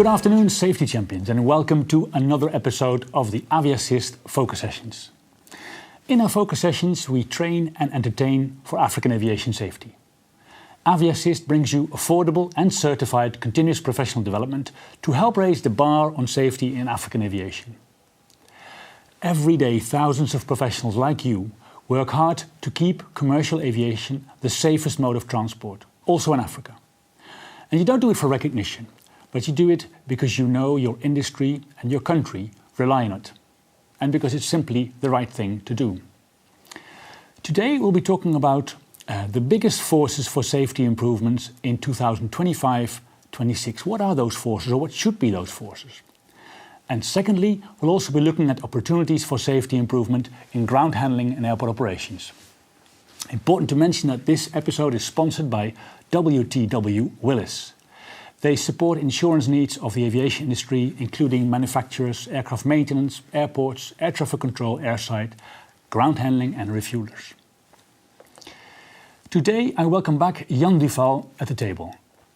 Good afternoon, safety champions, and welcome to another episode of the Aviassist Focus Sessions. In our focus sessions, we train and entertain for African aviation safety. Aviassist brings you affordable and certified continuous professional development to help raise the bar on safety in African aviation. Every day, thousands of professionals like you work hard to keep commercial aviation the safest mode of transport, also in Africa. And you don't do it for recognition, but you do it because you know your industry and your country rely on it, and because it's simply the right thing to do. Today we'll be talking about the biggest forces for safety improvements in 2025-26. What are those forces, or what should be those forces? And secondly, we'll also be looking at opportunities for safety improvement in ground handling and airport operations. Important to mention that this episode is sponsored by WTW Willis. They support insurance needs of the aviation industry, including manufacturers, aircraft maintenance, airports, air traffic control, airside, ground handling and refuelers. Today I welcome back Yann Duval at the table.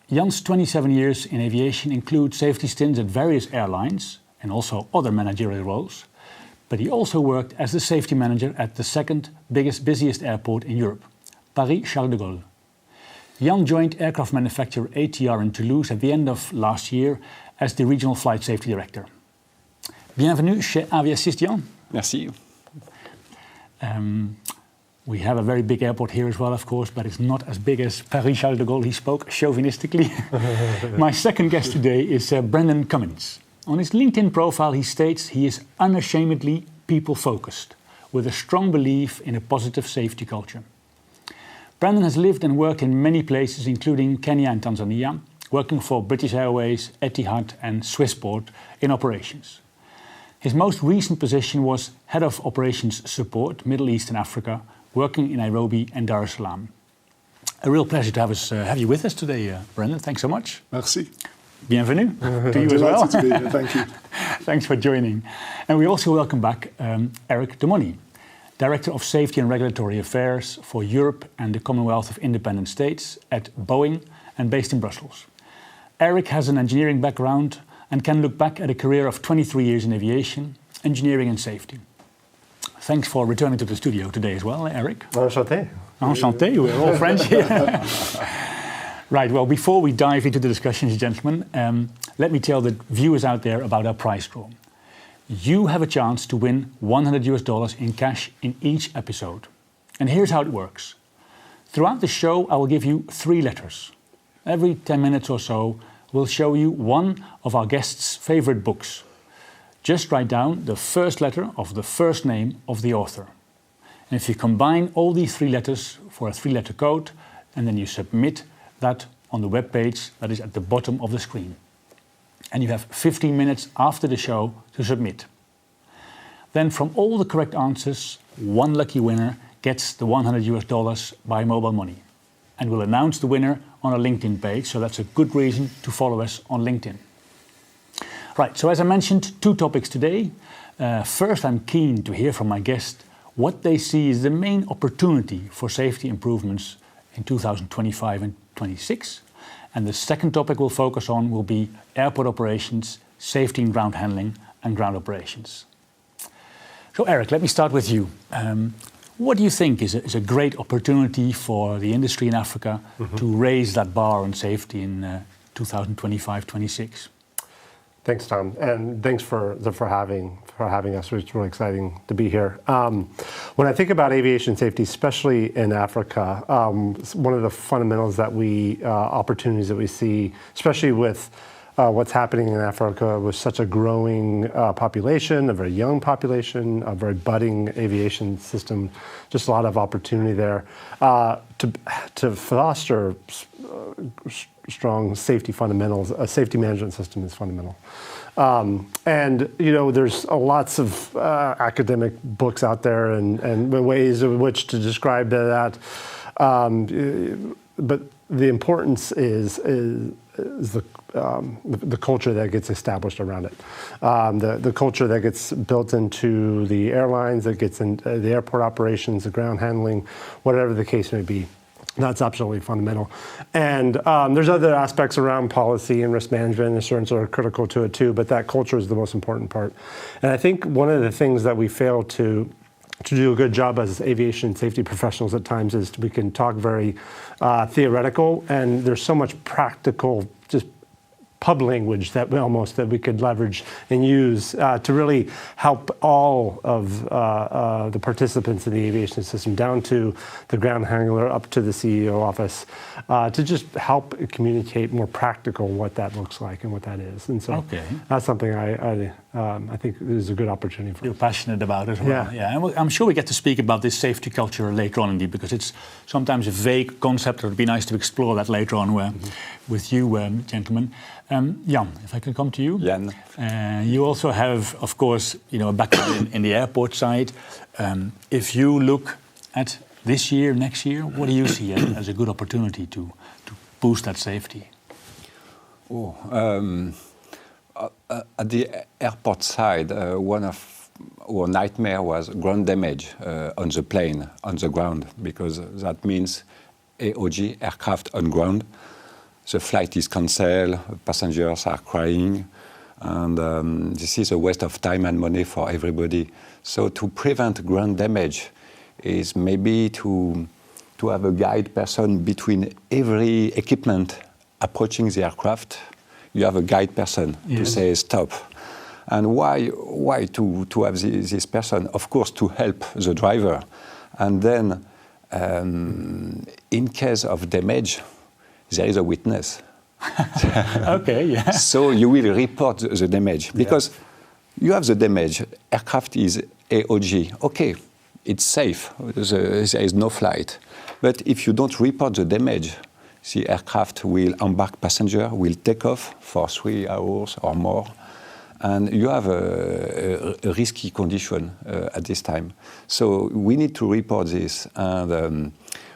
Yann's 27 years in aviation include safety stints at various airlines and also other managerial roles, but he also worked as the safety manager at the second busiest airport in Europe, Paris-Charles de Gaulle. Yann joined aircraft manufacturer ATR in Toulouse at the end of last year as the regional flight safety director. Bienvenue chez Aviassist, Yann. Merci. We have a very big airport here as well, of course, but it's not as big as Paris-Charles de Gaulle. He spoke chauvinistically. My second guest today is Brendan Cummings. On his LinkedIn profile, he states he is unashamedly people-focused, with a strong belief in a positive safety culture. Brendan has lived and worked in many places, including Kenya and Tanzania, working for British Airways, Etihad and Swissport in operations. His most recent position was Head of Operations Support, Middle East and Africa, working in Nairobi and Dar es Salaam. A real pleasure to have you with us today, Brendan. Thanks so much. Merci. Bienvenue to you as well. To be here. Thank you. Thanks for joining. And we also welcome back Eric DeMoney, Director of Safety and Regulatory Affairs for Europe and the Commonwealth of Independent States at Boeing and based in Brussels. Eric has an engineering background and can look back at a career of 23 years in aviation, engineering and safety. Thanks for returning to the studio today as well, Eric. Enchanté. Enchanté, we're all French here. Right, well, before we dive into the discussions, gentlemen, let me tell the viewers out there about our prize draw. You have a chance to win $100 in cash in each episode. And here's how it works. Throughout the show, I will give you 3 letters. Every 10 minutes or so, we'll show you one of our guests' favorite books. Just write down the first letter of the first name of the author. And if you combine all these 3 letters for a 3-letter code, and then you submit that on the web page that is at the bottom of the screen. And you have 15 minutes after the show to submit. Then from all the correct answers, one lucky winner gets the $100 by mobile money. And we'll announce the winner on a LinkedIn page, so that's a good reason to follow us on LinkedIn. Right, so as I mentioned, 2 topics today. First, I'm keen to hear from my guest what they see as the main opportunity for safety improvements in 2025 and 26. And the second topic we'll focus on will be airport operations, safety in ground handling and ground operations. So Eric, let me start with you. What do you think is a great opportunity for the industry in Africa to raise that bar on safety in 2025-26? Thanks, Tom, and thanks for having us. It's really exciting to be here. When I think about aviation safety, especially in Africa, one of the fundamentals opportunities that we see, especially with what's happening in Africa with such a growing population, a very young population, a very budding aviation system, just a lot of opportunity there to foster strong safety fundamentals. A safety management system is fundamental. And there's lots of academic books out there and ways in which to describe that. But the importance is the culture that gets established around it, the culture that gets built into the airlines, that gets in the airport operations, the ground handling, whatever the case may be. That's absolutely fundamental. And there's other aspects around policy and risk management and assurance that are critical to it too, but that culture is the most important part. And I think one of the things that we fail to do a good job as aviation safety professionals at times is we can talk very theoretical, and there's so much practical, just pub language that we could leverage and use to really help all of the participants in the aviation system, down to the ground handler, up to the CEO office, to just help communicate more practical what that looks like and what that is. And so that's something I think is a good opportunity for. You're passionate about it as well. Yeah. And I'm sure we get to speak about this safety culture later on, indeed, because it's sometimes a vague concept. It would be nice to explore that later on with you, gentlemen. Yann, if I can come to you. Yann. You also have, of course, a background in the airport side. If you look at this year, next year, what do you see as a good opportunity to boost that safety? At the airport side, one of our nightmare was ground damage on the plane, on the ground, because that means AOG, aircraft on ground. The flight is cancelled, passengers are crying, and this is a waste of time and money for everybody. So to prevent ground damage is maybe to have a guide person between every equipment approaching the aircraft. You have a guide person to say stop. And why to have this person? Of course, to help the driver. And then, in case of damage, there is a witness. So you will report the damage. Because you have the damage, aircraft is AOG. Okay, it's safe, there is no flight. But if you don't report the damage, the aircraft will embark passenger, will take off for 3 hours or more. And you have a risky condition at this time. So we need to report this. And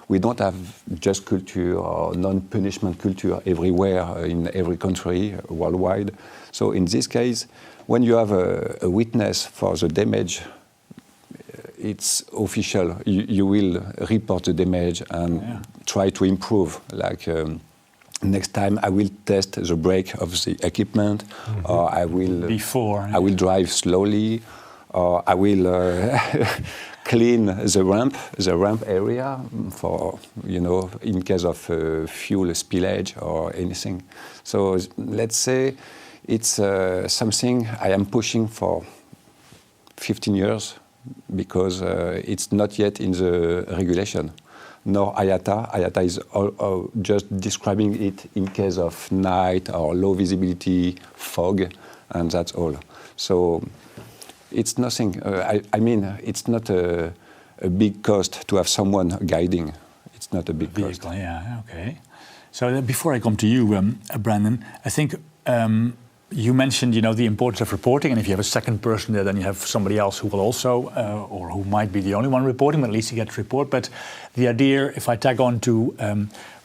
we don't have just culture or non-punishment culture everywhere in every country worldwide. So in this case, when you have a witness for the damage, it's official. You will report the damage and try to improve. Like next time, I will test the brake of the equipment, or I will drive slowly, or I will clean the ramp area for, in case of fuel spillage or anything. So let's say it's something I am pushing for 15 years because it's not yet in the regulation. Nor IATA. IATA is just describing it in case of night or low visibility, fog, and that's all. So it's nothing. I mean, it's not a big cost to have someone guiding. It's not a big cost. Yeah, okay. So before I come to you, Brendan, I think you mentioned, the importance of reporting, and if you have a second person there, then you have somebody else who will also, or who might be the only one reporting, but at least you get to report. But the idea, if I tag on to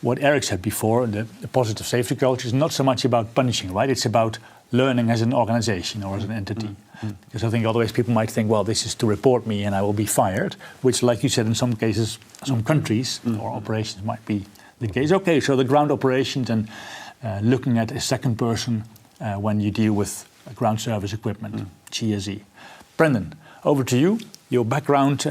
what Eric said before, the positive safety culture is not so much about punishing, right? It's about learning as an organization or as an entity. Because I think otherwise people might think, well, this is to report me and I will be fired, which, like you said, in some cases, some countries or operations might be the case. Okay, so the ground operations and looking at a second person when you deal with ground service equipment, GSE. Brendan, over to you. Your background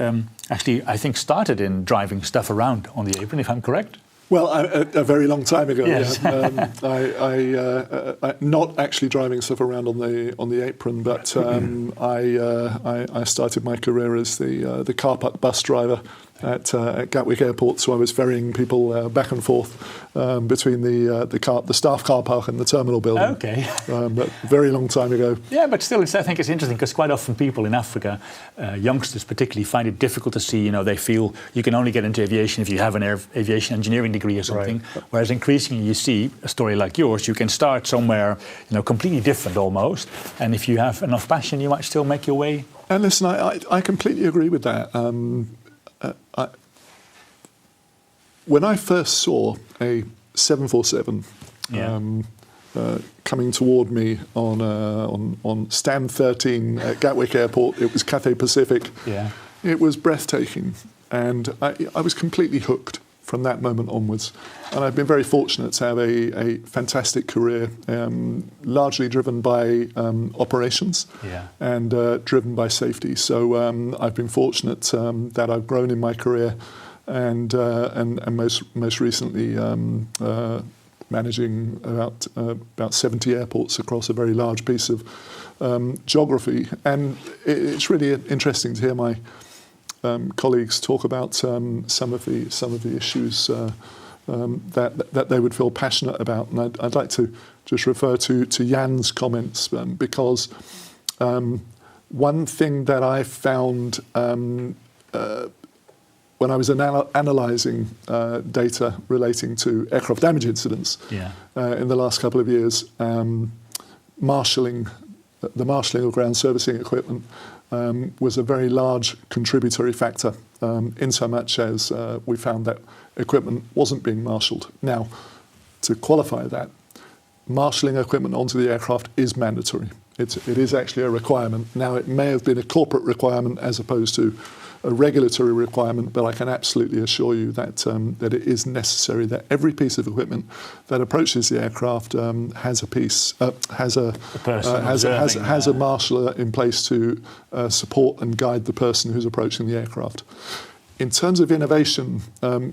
actually, I think, started in driving stuff around on the apron, if I'm correct. Well, a very long time ago. Yes. Yeah. I not actually driving stuff around on the apron, but I started my career as the car park bus driver at Gatwick Airport. So I was ferrying people back and forth between the staff car park and the terminal building. Okay. But very long time ago. Yeah, but still, I think it's interesting because quite often people in Africa, youngsters particularly, find it difficult to see. They feel you can only get into aviation if you have an aviation engineering degree or something. Right. Whereas increasingly, you see a story like yours, you can start somewhere, completely different almost, and if you have enough passion, you might still make your way. And listen, I completely agree with that. When I first saw a 747 coming toward me on stand 13 at Gatwick Airport, it was Cathay Pacific. Yeah. It was breathtaking, and I was completely hooked. from that moment onwards. And I've been very fortunate to have a fantastic career, largely driven by operations and driven by safety. So I've been fortunate that I've grown in my career and most recently managing about 70 airports across a very large piece of geography. And it's really interesting to hear my colleagues talk about some of the issues that they would feel passionate about. And I'd like to just refer to Yann's comments because one thing that I found when I was analysing data relating to aircraft damage incidents in the last couple of years, the marshalling of ground servicing equipment was a very large contributory factor, in so much as we found that equipment wasn't being marshalled. Now, to qualify that, marshalling equipment onto the aircraft is mandatory. It is actually a requirement. Now, it may have been a corporate requirement as opposed to a regulatory requirement, but I can absolutely assure you that that it is necessary that every piece of equipment that approaches the aircraft has a marshaller in place to support and guide the person who's approaching the aircraft. In terms of innovation,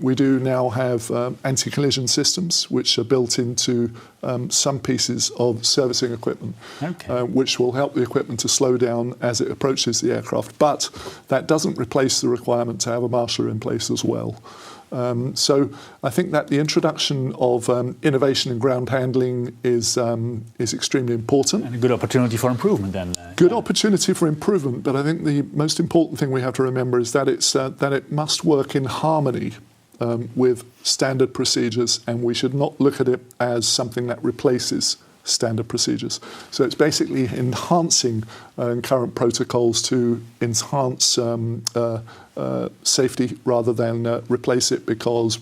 we do now have anti-collision systems which are built into some pieces of servicing equipment, which will help the equipment to slow down as it approaches the aircraft. But that doesn't replace the requirement to have a marshaller in place as well. So I think that the introduction of innovation in ground handling is extremely important. And a good opportunity for improvement then. Good opportunity for improvement, but I think the most important thing we have to remember is that that it must work in harmony with standard procedures, and we should not look at it as something that replaces standard procedures. So it's basically enhancing current protocols to enhance safety rather than replace it, because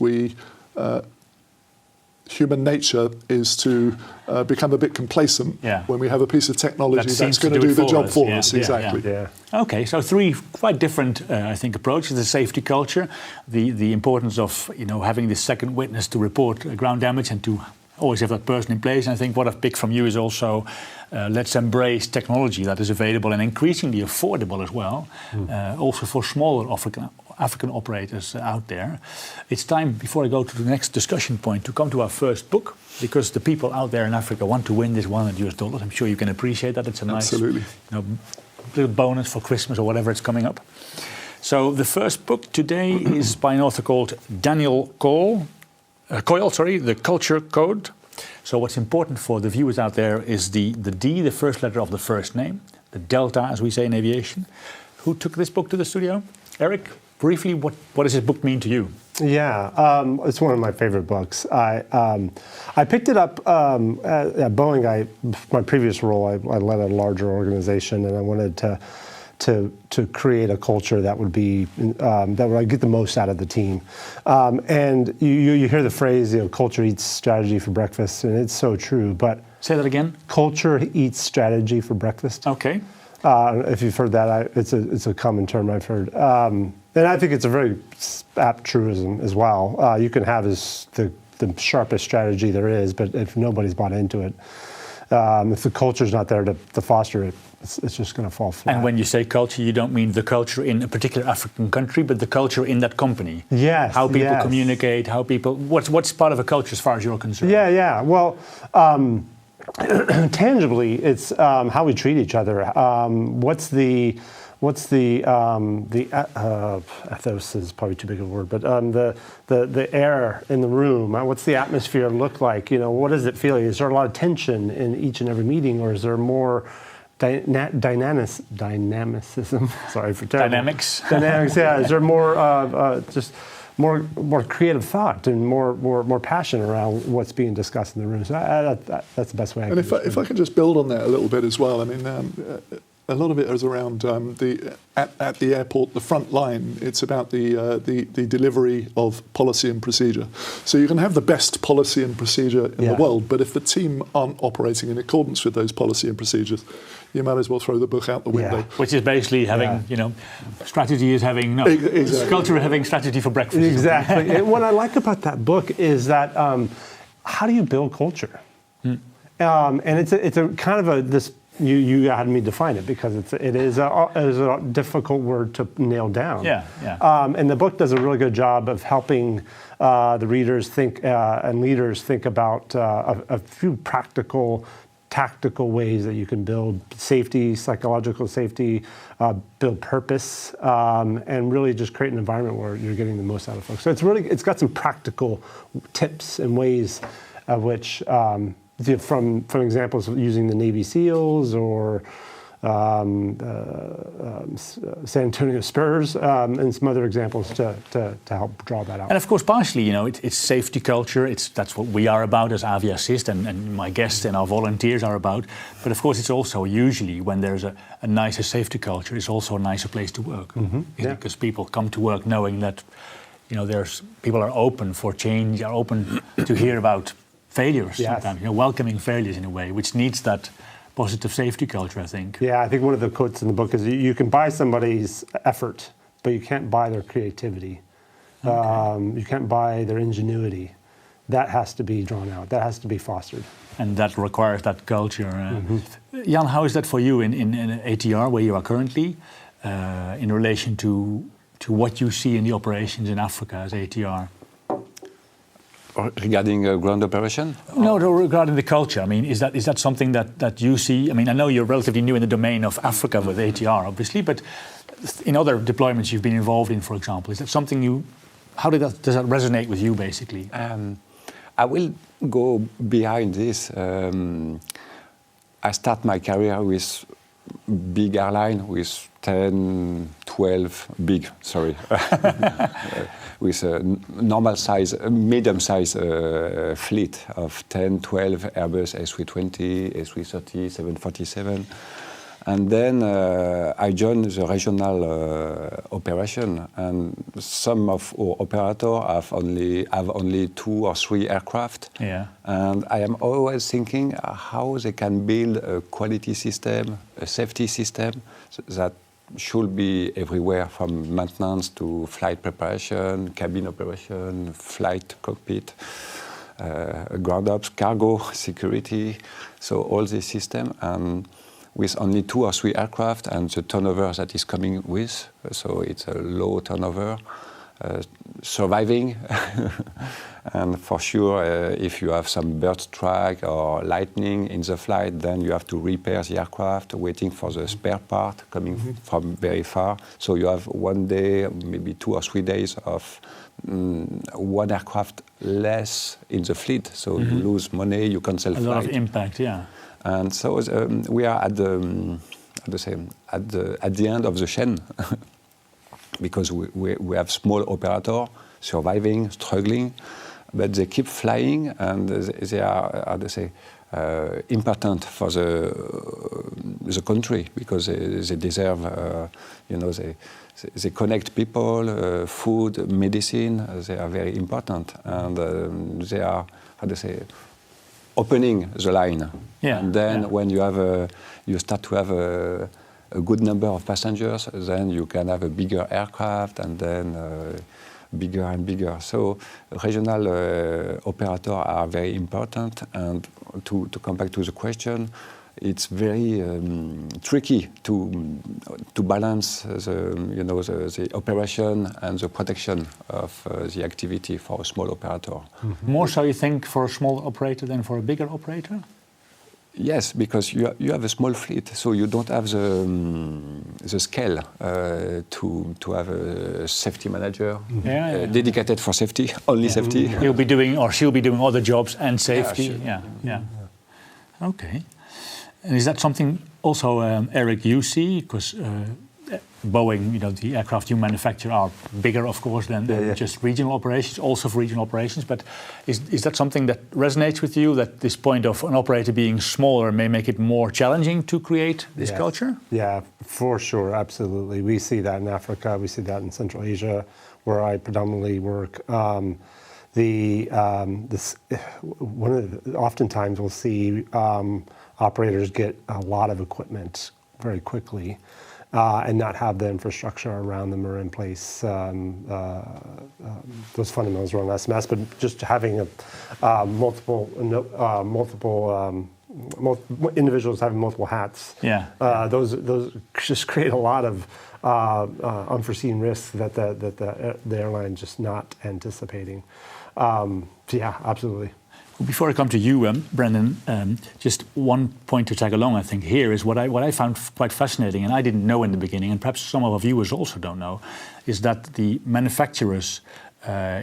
human nature is to become a bit complacent when we have a piece of technology that's going to do the job for us. Exactly. Okay, so three quite different, I think, approaches: the safety culture, the importance of having this second witness to report ground damage and to always have that person in place. And I think what I've picked from you is also let's embrace technology that is available and increasingly affordable as well, also for smaller African operators out there. It's time, before I go to the next discussion point, to come to our first book, because the people out there in Africa want to win this $100. I'm sure you can appreciate that. It's a nice little bonus for Christmas or whatever it's coming up. So the first book today is by an author called Daniel Coyle, The Culture Code. So what's important for the viewers out there is the D, the first letter of the first name, the delta, as we say in aviation. Who took this book to the studio? Eric, briefly, what does this book mean to you? Yeah, it's one of my favorite books. I picked it up at Boeing. My previous role, I led a larger organization, and I wanted to create a culture that would be that would get the most out of the team. And you hear the phrase, culture eats strategy for breakfast, and it's so true. But say that again. Culture eats strategy for breakfast. Okay. If you've heard that, it's a common term I've heard, and I think it's a very apt truism as well. You can have the sharpest strategy there is, but if nobody's bought into it, if the culture's not there to foster it, it's just going to fall flat. And when you say culture, you don't mean the culture in a particular African country, but the culture in that company. Yes. How people communicate, how people. What's part of a culture as far as you're concerned? Yeah. Well, tangibly, it's how we treat each other. What's the ethos is probably too big a word, but the air in the room. What's the atmosphere look like? What does it feel? Is there a lot of tension in each and every meeting, or is there more dynamicism? Sorry for terrible. Dynamics. Dynamics. Yeah. Is there more just more creative thought and more passion around what's being discussed in the room? So that's the best way. And if I can just build on that a little bit as well. I mean, a lot of it is around at the airport, the front line. It's about the delivery of policy and procedure. So you can have the best policy and procedure in the world, but if the team aren't operating in accordance with those policy and procedures, you might as well throw the book out the window. Which is basically having, strategy is having, Exactly. culture is having strategy for breakfast. Exactly. And what I like about that book is that how do you build culture? And it's a kind of this. You had me define it because it is a difficult word to nail down. And the book does a really good job of helping the readers think and leaders think about a few practical, tactical ways that you can build safety, psychological safety, build purpose, and really just create an environment where you're getting the most out of folks. So it's got some practical tips and ways of which. From examples of using the Navy SEALs or San Antonio Spurs and some other examples to help draw that out. And of course, partially, it's safety culture. That's what we are about as Avia Assist, and my guests and our volunteers are about. But of course, it's also usually when there's a nicer safety culture, it's also a nicer place to work. Because people come to work knowing that, there's people are open for change, are open to hear about failures sometimes, welcoming failures in a way, which needs that positive safety culture, I think. Yeah, I think one of the quotes in the book is you can buy somebody's effort, but you can't buy their creativity. You can't buy their ingenuity. That has to be drawn out. That has to be fostered. And that requires that culture. Yann, how is that for you in ATR, where you are currently, in relation to what you see in the operations in Africa as ATR? Regarding ground operation? No, regarding the culture. I mean, is that something that you see? I mean, I know you're relatively new in the domain of Africa with ATR, obviously, but in other deployments you've been involved in, for example, is that something how does that resonate with you, basically? I will go behind this. I start my career with big airline with 10, 12, with a normal size, medium size fleet of 10, 12 Airbus A320, A330, 747. And then I joined the regional operation, and some of our operators have only 2 or 3 aircraft. And I am always thinking how they can build a quality system, a safety system that should be everywhere, from maintenance to flight preparation, cabin operation, flight cockpit, ground ops, cargo, security. So all this system. With only 2 or 3 aircraft and the turnover that is coming with, so it's a low turnover, surviving. And for sure, if you have some bird strike or lightning in the flight, then you have to repair the aircraft, waiting for the spare part coming from very far. So you have one day, maybe 2 or 3 days of one aircraft less in the fleet. So you lose money, you cancel flight. A lot of impact, And so we are at the end of the chain, because we have small operator surviving, struggling, but they keep flying, and they are important for the country, because they deserve, they connect people, food, medicine. They are very important, and they are opening the line. And then when you start to have a good number of passengers, then you can have a bigger aircraft, and then bigger and bigger. So regional operators are very important. And to come back to the question, it's very tricky to balance the operation and the protection of the activity for a small operator. More so, you think, for a small operator than for a bigger operator? Yes, because you have a small fleet, so you don't have the scale to have a safety manager dedicated for safety, only safety. He'll be doing, or she'll be doing, other jobs and safety. Okay. And is that something also, Eric, you see? Because Boeing, the aircraft you manufacture are bigger, of course, than just regional operations, also for regional operations. But is that something that resonates with you, that this point of an operator being smaller may make it more challenging to create this culture? Yeah, for sure, absolutely. We see that in Africa. We see that in Central Asia, where I predominantly work. Oftentimes we'll see operators get a lot of equipment very quickly and not have the infrastructure around them or in place. Those fundamentals are on SMS, but just having multiple individuals having multiple hats. Those just create a lot of unforeseen risks that the airline just not anticipating. Yeah, absolutely. Before I come to you, Brendan, just one point to tag along, I think, here is what I found quite fascinating, and I didn't know in the beginning, and perhaps some of our viewers also don't know, is that the manufacturers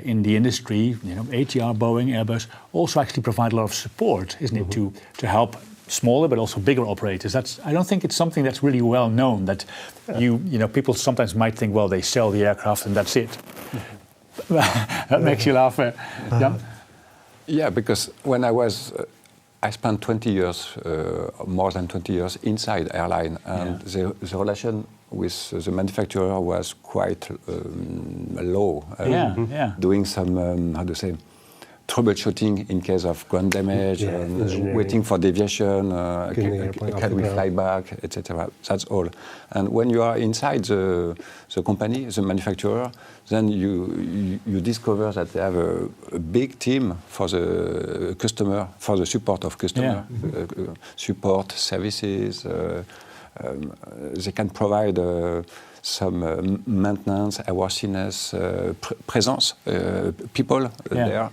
in the industry, ATR, Boeing, Airbus, also actually provide a lot of support, isn't it, to help smaller but also bigger operators. I don't think it's something that's really well known. That people sometimes might think, well, they sell the aircraft and that's it. That makes you laugh, Yann? Yeah, because when I spent 20 years, more than 20 years inside airline, and the relation with the manufacturer was quite low. Doing some, troubleshooting in case of ground damage, and waiting for deviation, can we fly back, etc. That's all. And when you are inside the company, the manufacturer, then you discover that they have a big team for the customer, for the support of customer, support services. They can provide some maintenance, airworthiness, presence, people there.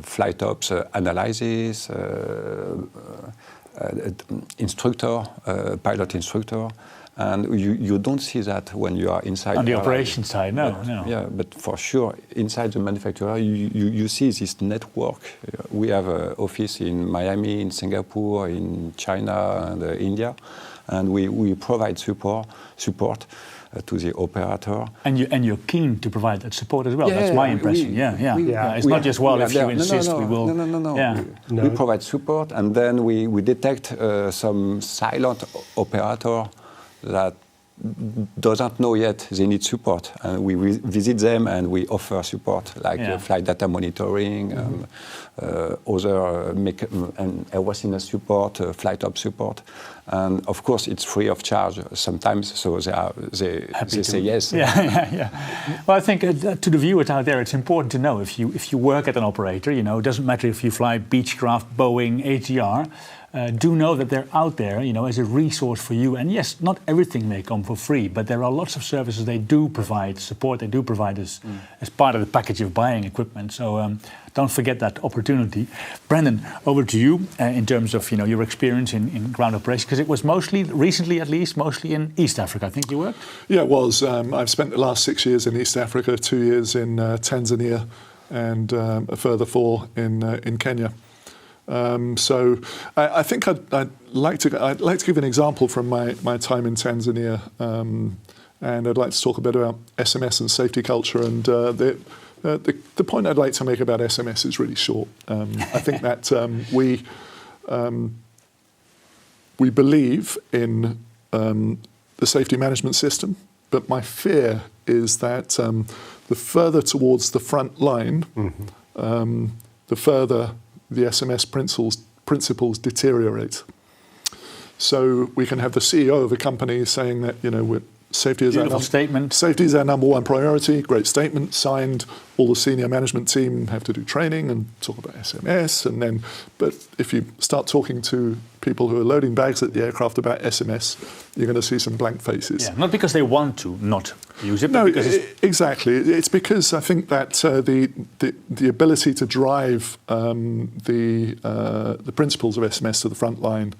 Flight ops analysis, instructor, pilot instructor, and you don't see that when you are inside. On the operation side, no. Yeah, but for sure, inside the manufacturer, you see this network. We have an office in Miami, in Singapore, in China, and India, and we provide support to the operator. And you're keen to provide that support as well. That's my impression. It's not just, well, if you insist, we will. No. We provide support, and then we detect some silent operator that doesn't know yet they need support, and we visit them and we offer support like flight data monitoring, other airworthiness support, flight op support, and of course it's free of charge sometimes. So they say yes. Well, I think to the viewers out there, it's important to know if you work at an operator, it doesn't matter if you fly Beechcraft, Boeing, ATR. Do know that they're out there, as a resource for you. And yes, not everything may come for free, but there are lots of services they do provide, support they do provide as part of the package of buying equipment. So don't forget that opportunity. Brendan, over to you in terms of your experience in ground operations, because it was recently at least, mostly in East Africa, I think you worked? Yeah, it was. I've spent the last 6 years in East Africa, 2 years in Tanzania, and a further 4 in Kenya. So I think I'd like to give an example from my time in Tanzania, and I'd like to talk a bit about SMS and safety culture. And the point I'd like to make about SMS is really short. I think that we believe in the safety management system, but my fear is that the further towards the front line, the further the SMS principles deteriorate. So we can have the CEO of a company saying that safety is our number one priority. Great statement, signed. All the senior management team have to do training and talk about SMS. But if you start talking to people who are loading bags at the aircraft about SMS, you're going to see some blank faces. Yeah, not because they want to not use it. No, exactly. It's because I think that the ability to drive the principles of SMS to the front line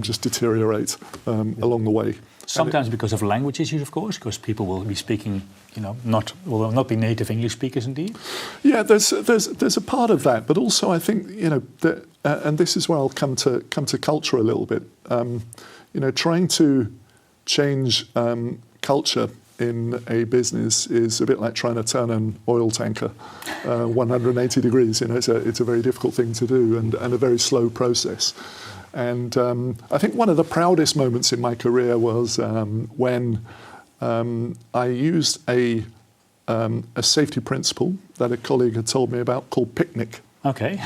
just deteriorate along the way. Sometimes because of language issues, of course, because people will be speaking, will not be native English speakers, indeed. Yeah, there's a part of that, but also I think and this is where I'll come to culture a little bit. Trying to change culture in a business is a bit like trying to turn an oil tanker 180 degrees. It's a very difficult thing to do and a very slow process. And I think one of the proudest moments in my career was when I used a safety principle that a colleague had told me about called PICNIC. Okay.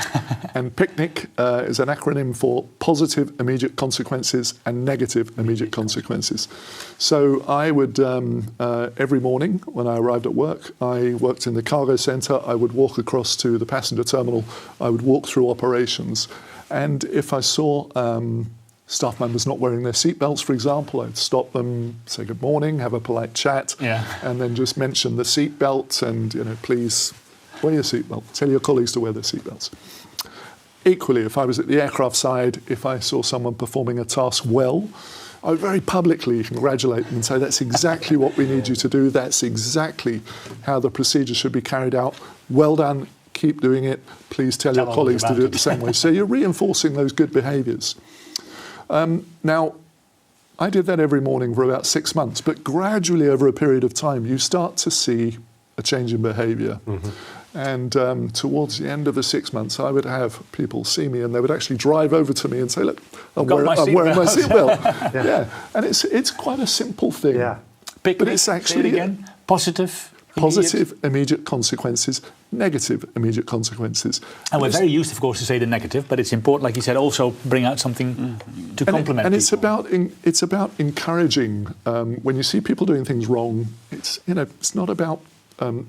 And PICNIC is an acronym for positive immediate consequences and negative immediate consequences. So I would, every morning when I arrived at work, I worked in the cargo centre, I would walk across to the passenger terminal, I would walk through operations. And if I saw staff members not wearing their seatbelts, for example, I'd stop them, say good morning, have a polite chat, and then just mention the seatbelt and, please wear your seatbelt. Tell your colleagues to wear their seatbelts. Equally, if I was at the aircraft side, if I saw someone performing a task well, I would very publicly congratulate them and say, that's exactly what we need you to do. That's exactly how the procedure should be carried out. Well done. Keep doing it. Please tell your colleagues to do it the same way. So you're reinforcing those good behaviours. Now, I did that every morning for about 6 months, but gradually over a period of time, you start to see a change in behaviour. And towards the end of the 6 months, I would have people see me and they would actually drive over to me and say, look, I'm wearing my seatbelt. And it's quite a simple thing. But it's actually, again, positive immediate consequences, negative immediate consequences. And we're very used, of course, to say the negative, but it's important, like you said, also bring out something to complement. And it's about encouraging. When you see people doing things wrong, it's not about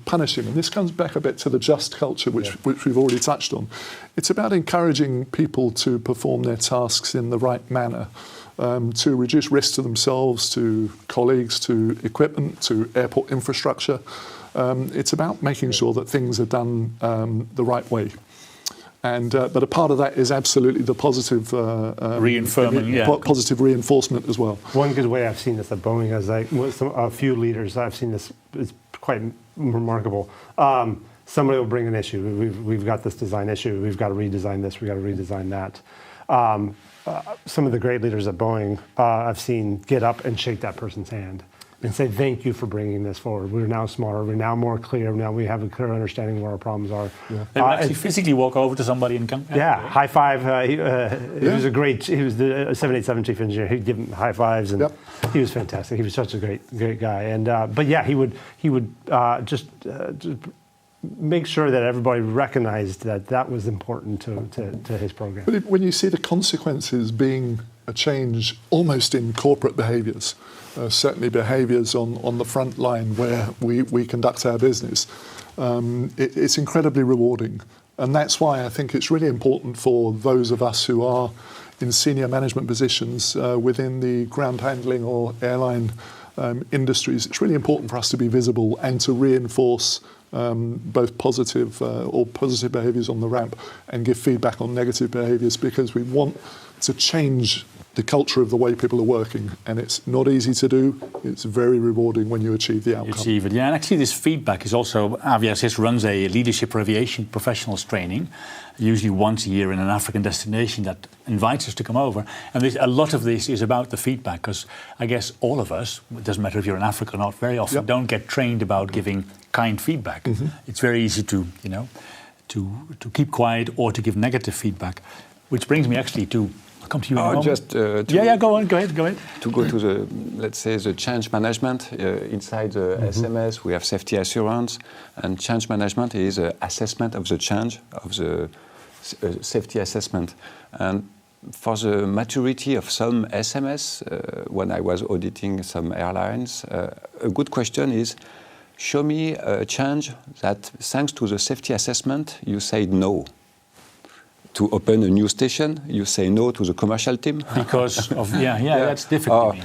punishing. And this comes back a bit to the just culture, which we've already touched on. It's about encouraging people to perform their tasks in the right manner. To reduce risk to themselves, to colleagues, to equipment, to airport infrastructure. It's about making sure that things are done the right way. And but a part of that is absolutely the positive positive reinforcement as well. One good way I've seen this at Boeing is with a few leaders, I've seen this, it's quite remarkable. Somebody will bring an issue. We've got this design issue. We've got to redesign this. We've got to redesign that. Some of the great leaders at Boeing I've seen get up and shake that person's hand and say, thank you for bringing this forward. We're now smarter. We're now more clear. Now we have a clear understanding of where our problems are. They actually physically walk over to somebody and come. High five. He was he was the 787 chief engineer. He'd give him high fives, and he was fantastic. He was such a great guy. And but he would just make sure that everybody recognized that was important to his program. But when you see the consequences being a change almost in corporate behaviours, certainly behaviours on the front line where we conduct our business, it's incredibly rewarding. And that's why I think it's really important for those of us who are in senior management positions within the ground handling or airline industries. It's really important for us to be visible and to reinforce both positive behaviours on the ramp and give feedback on negative behaviours, because we want to change the culture of the way people are working, and it's not easy to do. It's very rewarding when you achieve the outcome. Achieve it, and actually this feedback is also, AVSS runs a leadership for aviation professionals training, usually once a year in an African destination that invites us to come over, and a lot of this is about the feedback, because I guess all of us, it doesn't matter if you're in Africa or not, very often don't get trained about giving kind feedback. It's very easy to keep quiet or to give negative feedback, which brings me actually to come to you. Go ahead. To go to the, let's say, the change management inside the SMS, we have safety assurance, and change management is assessment of the change, of the safety assessment. And for the maturity of some SMS, when I was auditing some airlines, a good question is, show me a change that, thanks to the safety assessment, you say no. To open a new station, you say no to the commercial team. Because of, that's difficult.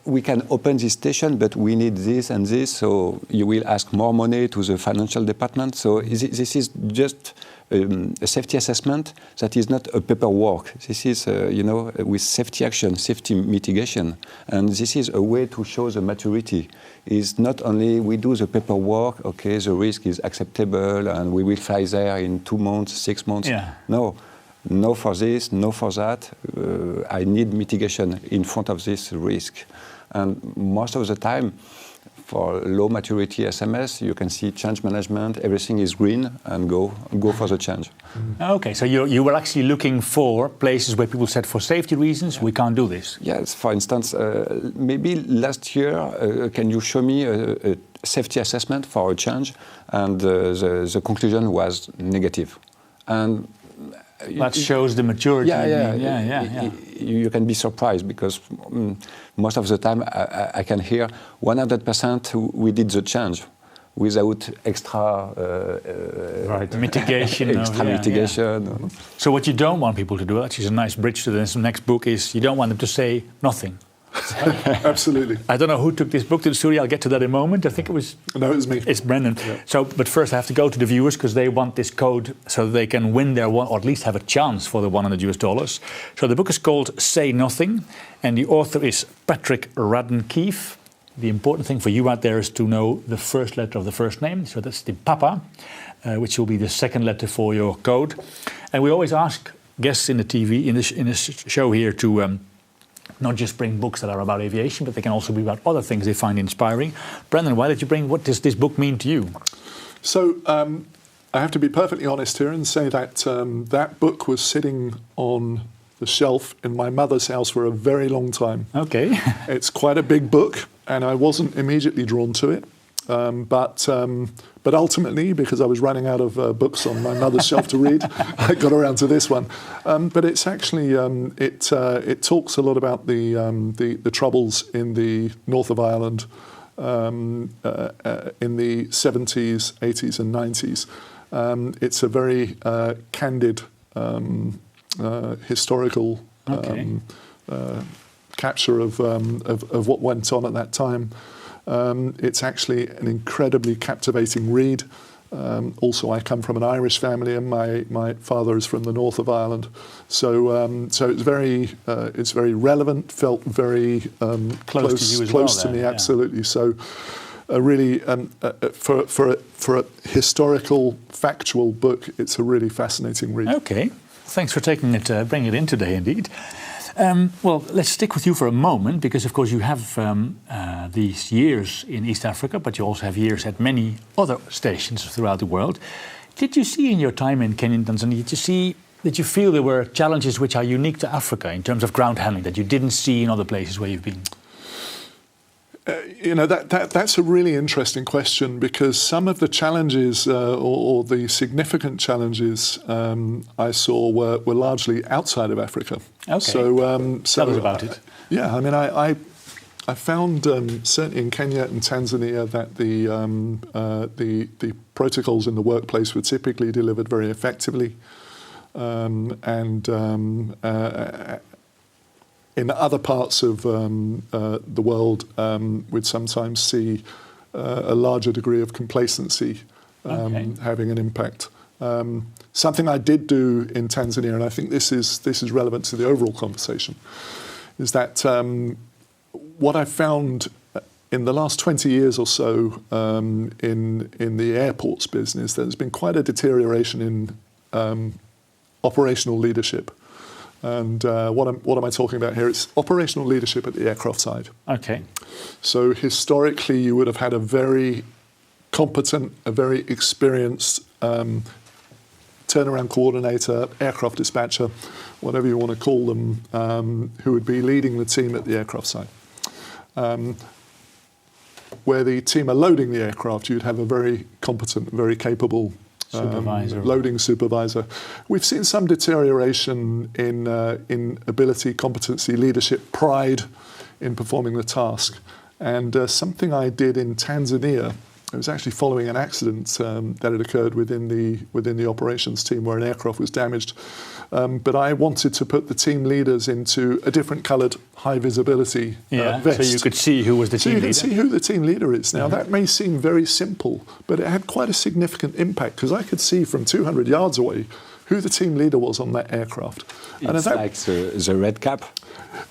We can open this station, but we need this and this, so you will ask more money to the financial department. So this is just a safety assessment that is not a paperwork. This is, with safety action, safety mitigation. And this is a way to show the maturity. It's not only we do the paperwork, okay, the risk is acceptable and we will fly there in 2 months, 6 months. No for this, no for that. I need mitigation in front of this risk. And most of the time, for low maturity SMS, you can see change management, everything is green, and go for the change. Okay, so you were actually looking for places where people said, for safety reasons, we can't do this. Yes, for instance, maybe last year, can you show me a safety assessment for a change, and the conclusion was negative. And that shows the maturity. Yeah. You can be surprised because most of the time I can hear 100% we did the change without extra mitigation. Mitigation. So what you don't want people to do, actually is a nice bridge to this next book, is you don't want them to say nothing. Absolutely. I don't know who took this book to the studio. I'll get to that in a moment. I think it was... No, it was me. It's Brendan. Yeah. So, but first I have to go to the viewers because they want this code so they can win their one, or at least have a chance for the $100. So the book is called Say Nothing, and the author is Patrick Radden-Keefe. The important thing for you out there is to know the first letter of the first name. So that's the Papa, which will be the second letter for your code. And we always ask guests in the TV, in this show here, to not just bring books that are about aviation, but they can also be about other things they find inspiring. Brendan, why did you bring? What does this book mean to you? So I have to be perfectly honest here and say that that book was sitting on the shelf in my mother's house for a very long time. Okay. It's quite a big book, and I wasn't immediately drawn to it. But ultimately, because I was running out of books on my mother's shelf to read, I got around to this one. But it's actually it talks a lot about the troubles in the north of Ireland in the 70s, 80s, and 90s. It's a very candid historical capture of what went on at that time. It's actually an incredibly captivating read. Also, I come from an Irish family, and my father is from the north of Ireland. So it's very relevant. Felt very close to you as close well, to me, yeah. absolutely. So, really, for a historical, factual book, it's a really fascinating read. Okay, thanks for taking it, bringing it in today, indeed. Well, let's stick with you for a moment, because of course you have these years in East Africa, but you also have years at many other stations throughout the world. Did you see in your time in Kenya and Tanzania, did you feel there were challenges which are unique to Africa in terms of ground handling that you didn't see in other places where you've been? That's a really interesting question, because some of the challenges or the significant challenges I saw were largely outside of Africa. Okay. So tell us about it. Yeah, I mean, I found certainly in Kenya and Tanzania that the protocols in the workplace were typically delivered very effectively, in other parts of the world, we'd sometimes see a larger degree of complacency having an impact. Something I did do in Tanzania, and I think this is relevant to the overall conversation, is that what I found in the last 20 years or so in the airports business, there's been quite a deterioration in operational leadership. And what am I talking about here? It's operational leadership at the aircraft side. Okay. So historically, you would have had a very competent, a very experienced turnaround coordinator, aircraft dispatcher, whatever you want to call them, who would be leading the team at the aircraft side. Where the team are loading the aircraft, you'd have a very competent, very capable loading supervisor. We've seen some deterioration in ability, competency, leadership, pride in performing the task. And something I did in Tanzania, it was actually following an accident that had occurred within the operations team where an aircraft was damaged. But I wanted to put the team leaders into a different coloured, high visibility vest. So you could see who was the team leader. So you could see who the team leader is. Now, that may seem very simple, but it had quite a significant impact, because I could see from 200 yards away who the team leader was on that aircraft. It's like the red cap.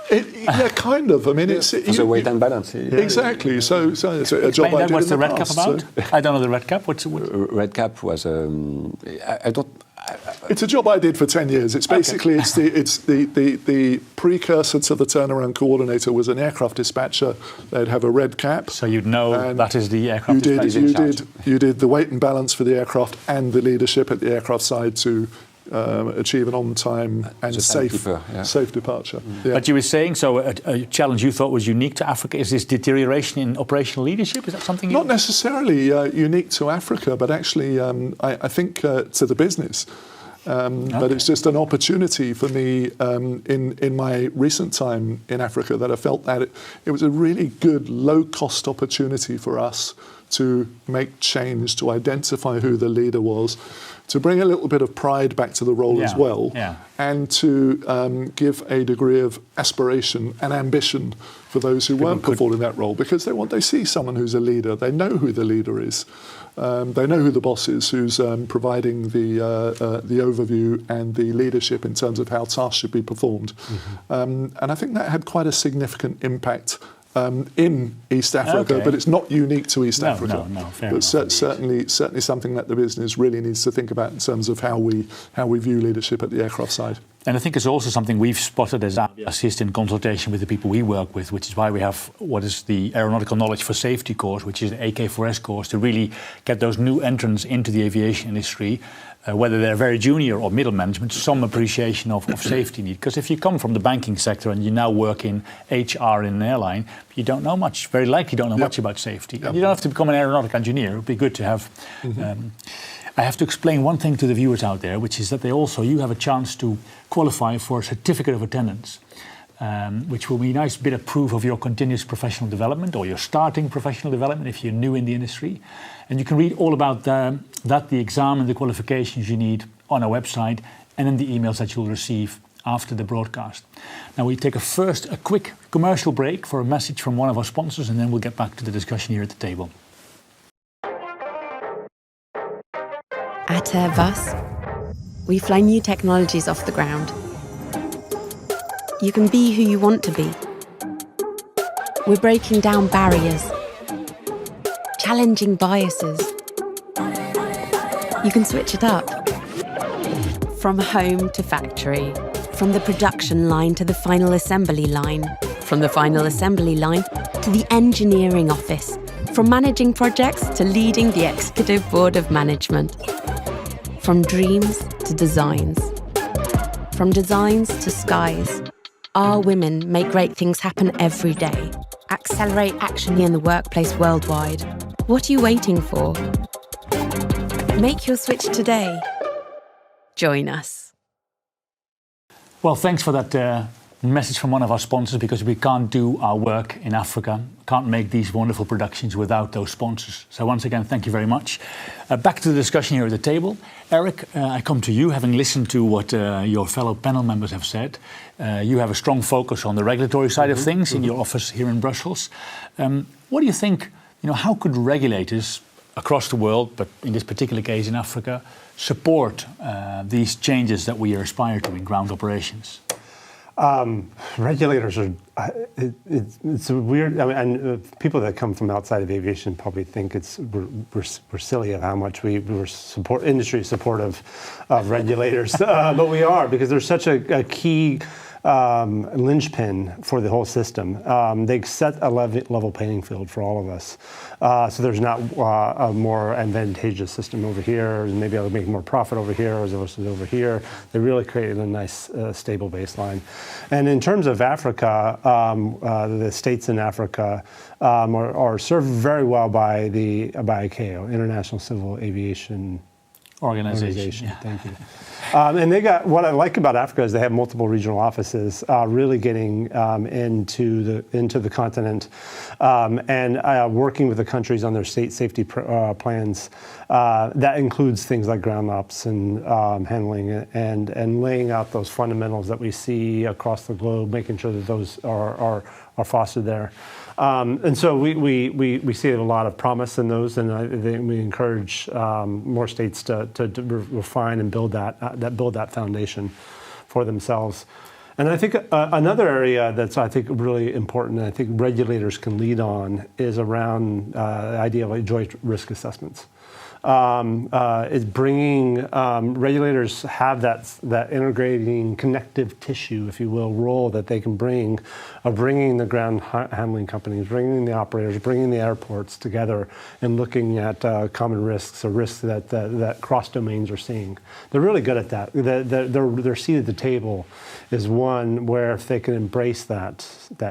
Yeah, kind of. I mean, it's the weight and balance. Exactly. So it's a job I did What's in the the red cap past, about? so. I don't know the red cap. What's Red cap was I don't. It's a job I did for 10 years. It's basically it's the precursor to the turnaround coordinator was an aircraft dispatcher. They'd have a red cap. So you'd know that is the aircraft dispatcher. You did the weight and balance for the aircraft and the leadership at the aircraft side to achieve an on-time and safe departure. Yeah. But you were saying, so a challenge you thought was unique to Africa is this deterioration in operational leadership? Is that something Not necessarily unique to Africa, but actually I think to the business. But it's just an opportunity for me in my recent time in Africa that I felt that it was a really good low-cost opportunity for us to make change, to identify who the leader was, to bring a little bit of pride back to the role as well, and to give a degree of aspiration and ambition for those who weren't performing that role, because they see someone who's a leader, they know who the leader is. They know who the boss is, who's providing the overview and the leadership in terms of how tasks should be performed. And I think that had quite a significant impact in East Africa, but it's not unique to East Africa. Fair but certainly something that the business really needs to think about in terms of how we view leadership at the aircraft side. And I think it's also something we've spotted as assist in consultation with the people we work with, which is why we have what is the Aeronautical Knowledge for Safety course, which is the AK4S course, to really get those new entrants into the aviation industry, whether they're very junior or middle management, some appreciation of safety need. Because if you come from the banking sector and you now work in HR in an airline, you don't know much, very likely don't know much about safety. And you don't have to become an aeronautic engineer. It would be good to have... I have to explain one thing to the viewers out there, which is that you have a chance to qualify for a certificate of attendance, which will be a nice bit of proof of your continuous professional development or your starting professional development if you're new in the industry. And you can read all about that, the exam and the qualifications you need on our website and in the emails that you'll receive after the broadcast. Now we take a quick commercial break for a message from one of our sponsors, and then we'll get back to the discussion here at the table. At Airbus, we fly new technologies off the ground. You can be who you want to be. We're breaking down barriers, challenging biases. You can switch it up. From home to factory, from the production line to the final assembly line, from the final assembly line to the engineering office, from managing projects to leading the executive board of management. From dreams to designs. From designs to skies. Our women make great things happen every day. Accelerate action in the workplace worldwide. What are you waiting for? Make your switch today. Join us. Well, thanks for that message from one of our sponsors, because we can't do our work in Africa, can't make these wonderful productions without those sponsors. So once again, thank you very much. Back to the discussion here at the table. Eric, I come to you, having listened to what your fellow panel members have said. You have a strong focus on the regulatory side of things in your office here in Brussels. What do you think, how could regulators across the world, but in this particular case in Africa, support these changes that we aspire to in ground operations? Regulators are, it's a weird, and people that come from outside of aviation probably think we're silly of how much we're industry supportive of regulators, but we are, because they're such a key linchpin for the whole system. They set a level playing field for all of us. So there's not a more advantageous system over here, and maybe I'll make more profit over here versus over here. They really created a nice stable baseline. And in terms of Africa, the states in Africa are served very well by ICAO, International Civil Aviation Organization. Yeah. Thank you. And they got, what I like about Africa is they have multiple regional offices, really getting into the continent, and working with the countries on their state safety plans. That includes things like ground ops and handling and laying out those fundamentals that we see across the globe, making sure that those are fostered there. And so we see a lot of promise in those, and I think we encourage more states to refine and build that foundation for themselves. And I think another area that's, I think, really important, and I think regulators can lead on, is around the idea of joint risk assessments. is bringing, regulators have that integrating connective tissue, if you will, role that they can bring, of bringing the ground handling companies, bringing the operators, bringing the airports together and looking at common risks or risks that cross domains are seeing. They're really good at that. Their seat at the table is one where if they can embrace that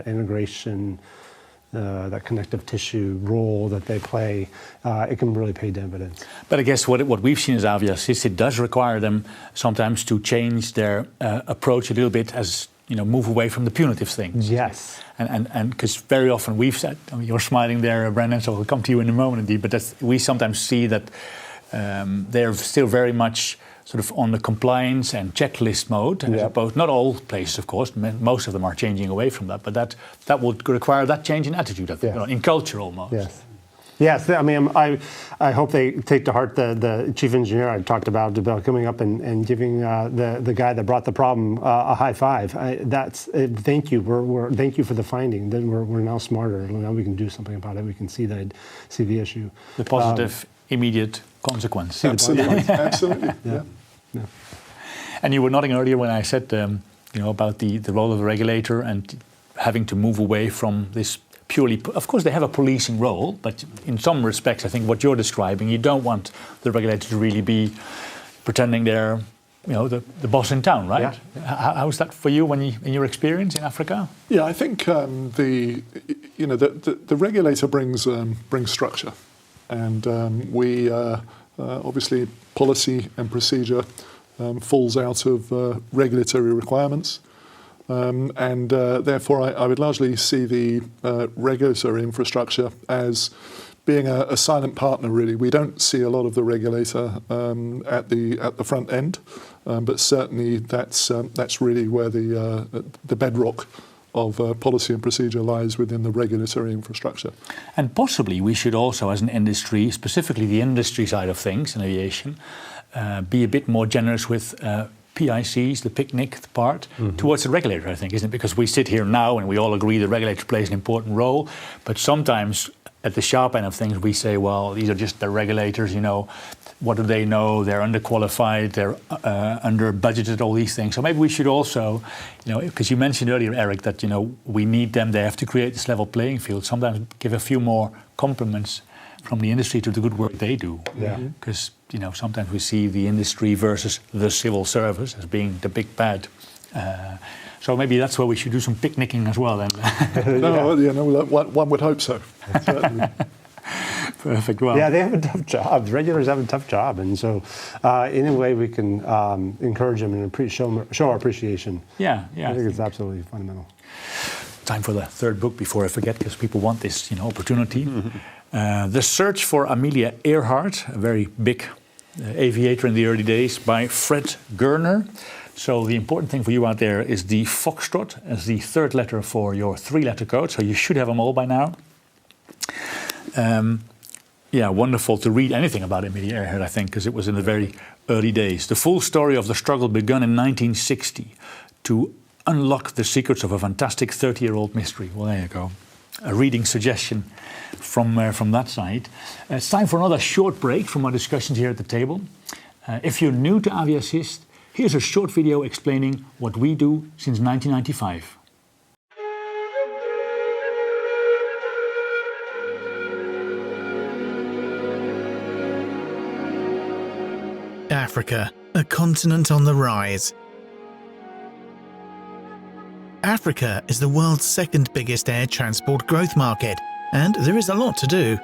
integration, that connective tissue role that they play, it can really pay dividends. But I guess what we've seen as Avia Assist, it does require them sometimes to change their approach a little bit, as move away from the punitive things. Yes. And because very often we've said, you're smiling there, Brendan, so we'll come to you in a moment indeed, but we sometimes see that they're still very much sort of on the compliance and checklist mode, as opposed, not all places, of course, most of them are changing away from that, but that would require that change in attitude, I think, in culture almost. Yes, I mean, I hope they take to heart the chief engineer I talked about coming up and giving the guy that brought the problem a high five. Thank you. Thank you for the finding. Then we're now smarter. Now we can do something about it. We can see the issue. The positive, immediate consequence. Absolutely. Yeah. And you were nodding earlier when I said, about the role of the regulator and having to move away from this purely. Of course, they have a policing role, but in some respects, I think what you're describing, you don't want the regulator to really be pretending they're, the boss in town, right? Yeah. How is that for you in your experience in Africa? Yeah, I think the regulator brings structure, and we obviously policy and procedure falls out of regulatory requirements. And therefore, I would largely see the regulatory infrastructure as being a silent partner. Really, we don't see a lot of the regulator at the front end, but certainly that's really where the bedrock of policy and procedure lies within the regulatory infrastructure. And possibly we should also, as an industry, specifically the industry side of things in aviation, be a bit more generous with PICs, the picnic part, towards the regulator, I think, isn't it? Because we sit here now and we all agree the regulator plays an important role, but sometimes at the sharp end of things we say, well, these are just the regulators, what do they know? They're underqualified, they're under-budgeted, all these things. So maybe we should also, because you mentioned earlier, Eric, that, we need them, they have to create this level playing field, sometimes give a few more compliments from the industry to the good work they do. Because sometimes we see the industry versus the civil service as being the big bad. So maybe that's where we should do some picnicking as well then. One would hope so. Certainly. Perfect. Well, yeah, they have a tough job. Regulators have a tough job, and so in a way we can encourage them and show our appreciation. Yeah. I think it's absolutely fundamental. Time for the third book before I forget, because people want this, opportunity. The Search for Amelia Earhart, a very big aviator in the early days, by Fred Gerner. So the important thing for you out there is the Foxtrot as the third letter for your three-letter code. So you should have them all by now. Wonderful to read anything about Amelia Earhart, I think, because it was in the very early days. The full story of the struggle begun in 1960 to unlock the secrets of a fantastic 30-year-old mystery. Well, there you go. A reading suggestion from that side. It's time for another short break from our discussions here at the table. If you're new to Avia Assist, here's a short video explaining what we do since 1995. Africa, a continent on the rise. Africa is the world's second biggest air transport growth market, and there is a lot to do.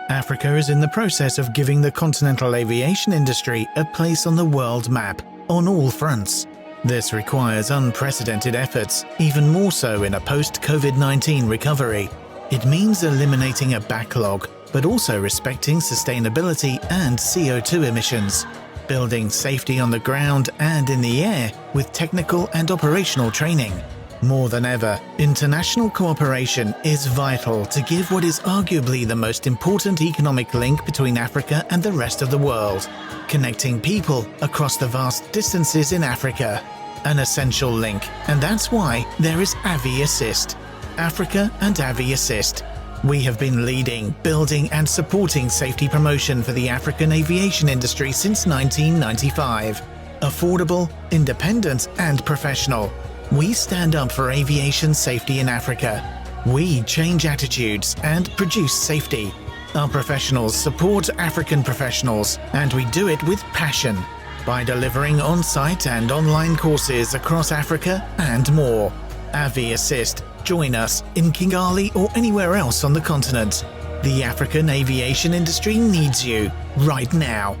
Africa is in the process of giving the continental aviation industry a place on the world map, on all fronts. This requires unprecedented efforts, even more so in a post-COVID-19 recovery. It means eliminating a backlog, but also respecting sustainability and CO2 emissions, building safety on the ground and in the air with technical and operational training. More than ever, international cooperation is vital to give what is arguably the most important economic link between Africa and the rest of the world, connecting people across the vast distances in Africa. An essential link, and that's why there is Avia Assist. Africa and Avia Assist. We have been leading, building and supporting safety promotion for the African aviation industry since 1995. Affordable, independent and professional. We stand up for aviation safety in Africa. We change attitudes and produce safety. Our professionals support African professionals, and we do it with passion by delivering on-site and online courses across Africa and more. Avi Assist. Join us in Kigali or anywhere else on the continent. The African aviation industry needs you right now,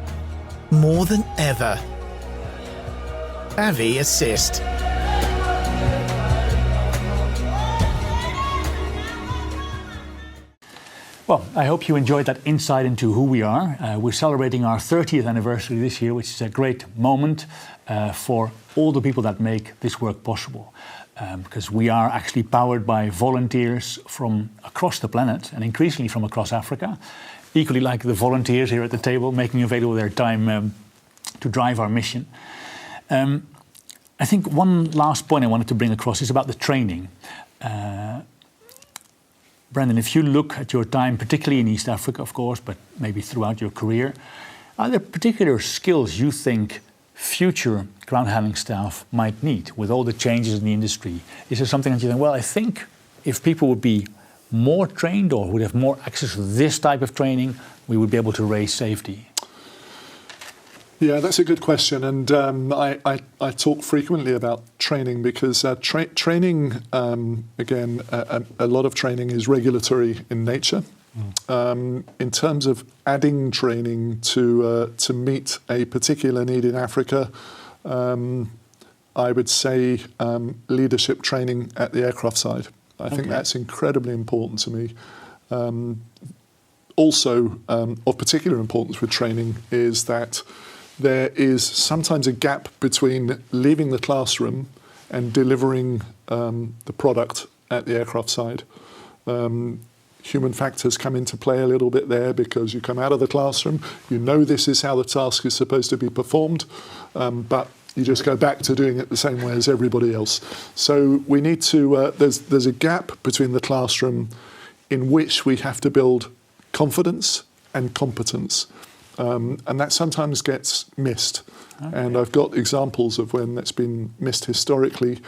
more than ever. Avi Assist. Well, I hope you enjoyed that insight into who we are. We're celebrating our 30th anniversary this year, which is a great moment for all the people that make this work possible. Because we are actually powered by volunteers from across the planet and increasingly from across Africa. Equally like the volunteers here at the table, making available their time to drive our mission. I think one last point I wanted to bring across is about the training. Brendan, if you look at your time, particularly in East Africa, of course, but maybe throughout your career, are there particular skills you think future ground handling staff might need with all the changes in the industry? Is there something that you think, well, I think if people would be more trained or would have more access to this type of training, we would be able to raise safety? Yeah, that's a good question, and I talk frequently about training because training, again, a lot of training is regulatory in nature. In terms of adding training to meet a particular need in Africa, I would say leadership training at the aircraft side. I think that's incredibly important to me. Also, of particular importance with training is that there is sometimes a gap between leaving the classroom and delivering the product at the aircraft side. Human factors come into play a little bit there because you come out of the classroom, you know this is how the task is supposed to be performed, but you just go back to doing it the same way as everybody else. So we need to, there's a gap between the classroom in which we have to build confidence and competence. And that sometimes gets missed. Okay. And I've got examples of when that's been missed historically,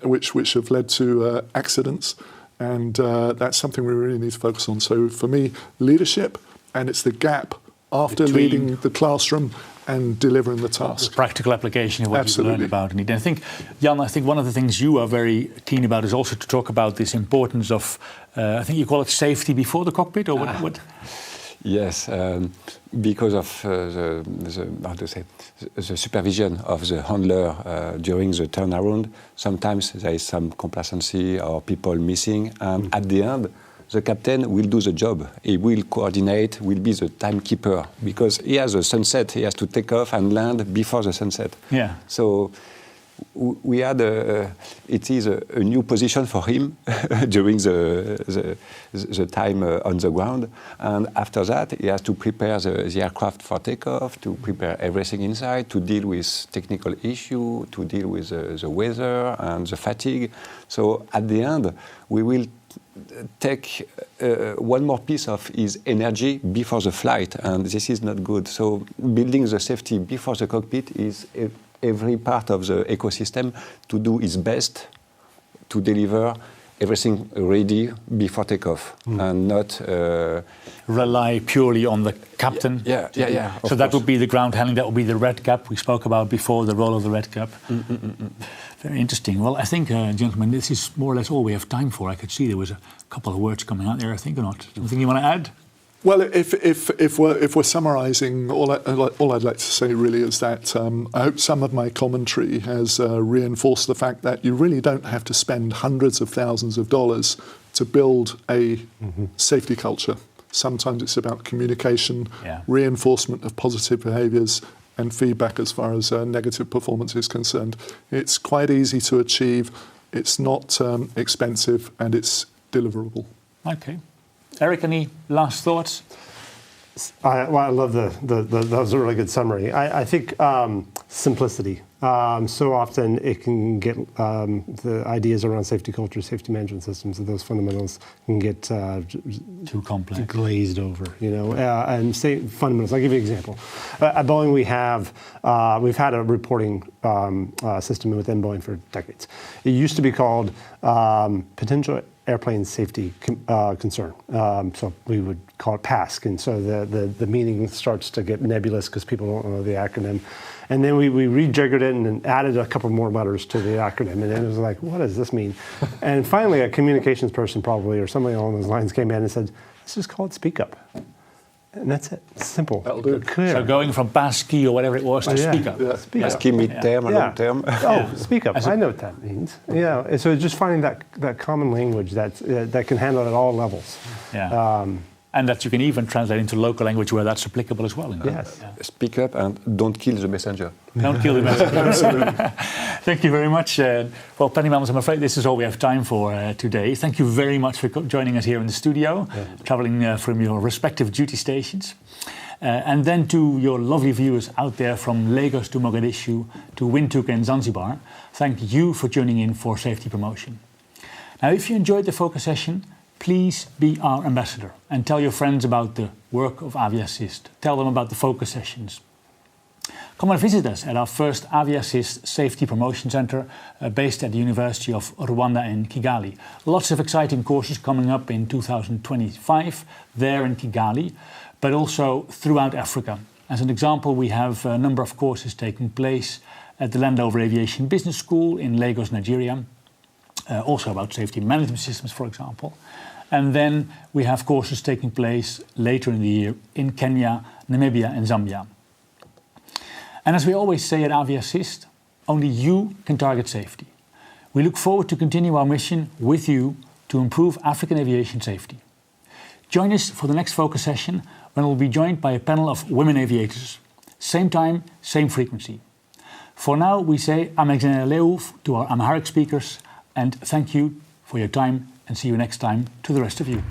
which have led to accidents. And that's something we really need to focus on. So for me, leadership, and it's the gap after leaving the classroom and delivering the task. The practical application of what you've learned about it. And I think, Yann, one of the things you are very keen about is also to talk about this importance of, I think you call it safety before the cockpit, or what? Yes, because of the supervision of the handler during the turnaround, sometimes there is some complacency or people missing, and at the end, the captain will do the job. He will coordinate, will be the timekeeper, because he has a sunset, he has to take off and land before the sunset. Yeah. So we had it is a new position for him during the time on the ground, and after that he has to prepare the aircraft for takeoff, to prepare everything inside, to deal with technical issue, to deal with the weather and the fatigue. So at the end we will take one more piece of his energy before the flight, and this is not good. So building the safety before the cockpit is every part of the ecosystem to do its best to deliver everything ready before takeoff and not rely purely on the captain. Yeah. So that would be the ground handling, that would be the red cap we spoke about before, the role of the red cap. Very interesting. Well, I think, gentlemen, this is more or less all we have time for. I could see there was a couple of words coming out there, I think, or not. Anything you want to add? Well, if we're summarising, all I'd like to say really is that I hope some of my commentary has reinforced the fact that you really don't have to spend hundreds of thousands of dollars to build a safety culture. Sometimes it's about communication, reinforcement of positive behaviours, and feedback as far as negative performance is concerned. It's quite easy to achieve. It's not expensive, and it's deliverable. Okay. Eric, any last thoughts? I love that was a really good summary. I think simplicity So often it can get the ideas around safety culture, safety management systems, and those fundamentals can get too complex, glazed over. And say fundamentals. I'll give you an example. At Boeing, we've had a reporting system within Boeing for decades. It used to be called potential airplane safety concern. So we would call it PASC. And so the meaning starts to get nebulous because people don't know the acronym. And then we rejiggered it and added a couple more letters to the acronym. And then it was like, what does this mean? And finally, a communications person probably, or somebody along those lines came in and said, let's just call it Speak Up. And that's it. It's simple. That'll do. Clear. So going from PASCI or whatever it was to Speak Up. PASCI midterm, long term. Oh, Speak Up. I know what that means. Yeah. And so just finding that common language that can handle it at all levels. Yeah. And that you can even translate into local language where that's applicable as well. Yes. Yeah. Speak up and don't kill the messenger. Don't kill the messenger. Thank you very much. Well, Penny Mammals, I'm afraid this is all we have time for today. Thank you very much for joining us here in the studio, traveling from your respective duty stations. And then to your lovely viewers out there from Lagos to Mogadishu to Windhoek and Zanzibar, thank you for tuning in for Safety Promotion. Now, if you enjoyed the focus session, please be our ambassador and tell your friends about the work of AviAssist. Tell them about the focus sessions. Come and visit us at our first AviAssist Safety Promotion Center based at the University of Rwanda in Kigali. Lots of exciting courses coming up in 2025 there in Kigali, but also throughout Africa. As an example, we have a number of courses taking place at the Landover Aviation Business School in Lagos, Nigeria. Also about safety management systems, for example. And then we have courses taking place later in the year in Kenya, Namibia and Zambia. And as we always say at AviAssist, only you can target safety. We look forward to continue our mission with you to improve African aviation safety. Join us for the next focus session when we'll be joined by a panel of women aviators. Same time, same frequency. For now, we say Amexene Leouf to our Amharic speakers, and thank you for your time, and see you next time to the rest of you.